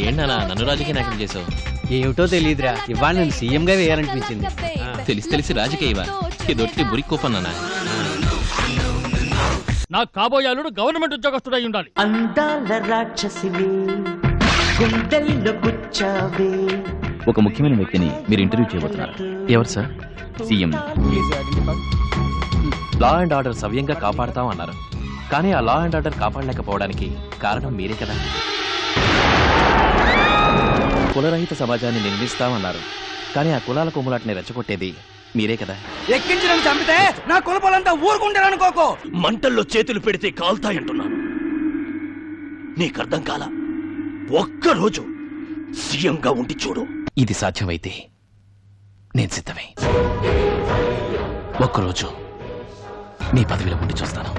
ఏంటన్నా నన్ను రాజకీయ నాయకుడు చేసావు? ఏమిటో తెలియదురా, ఇవాళ నేను సీఎం గా వేయాలనిపించింది. తెలిసి రాజకీయవా? ఇదొట్టి బురికోపన్నా. నాకు కాబోయే అల్లుడు గవర్నమెంట్ ఉద్యోగస్తుడై ఉండాలి. అందాల రాక్షసివి గుండెల్లో గుచ్చావే. ఒక ముఖ్యమైన వ్యక్తిని మీరు ఇంటర్వ్యూ చేయబోతున్నారు. ఎవరు sir? CM. Law and order సవ్యంగా కాపాడతాం అన్నారు, కానీ ఆ లా అండ్ ఆర్డర్ కాపాడలేకపోవడానికి కారణం మీరే కదా. కులరహిత సమాజాన్ని నిర్మిస్తామన్నారు, కానీ ఆ కులాల కొమ్ములాటిని రెచ్చగొట్టేది మీరే కదా. ఎక్కించడం చంపితే నా కులపలంతా ఊరుకుంటారనుకోకో. మంటల్లో చేతులు పెడితే కాల్తాయంటున్నాను. నీకర్థం కాల. ఒక్కరోజు సీఎంగా ఉండి చూడు. ఇది సాధ్యమైతే నేను సిద్ధమే. ఒక్కరోజు నీ పదవిలో ఉండి చూస్తాను.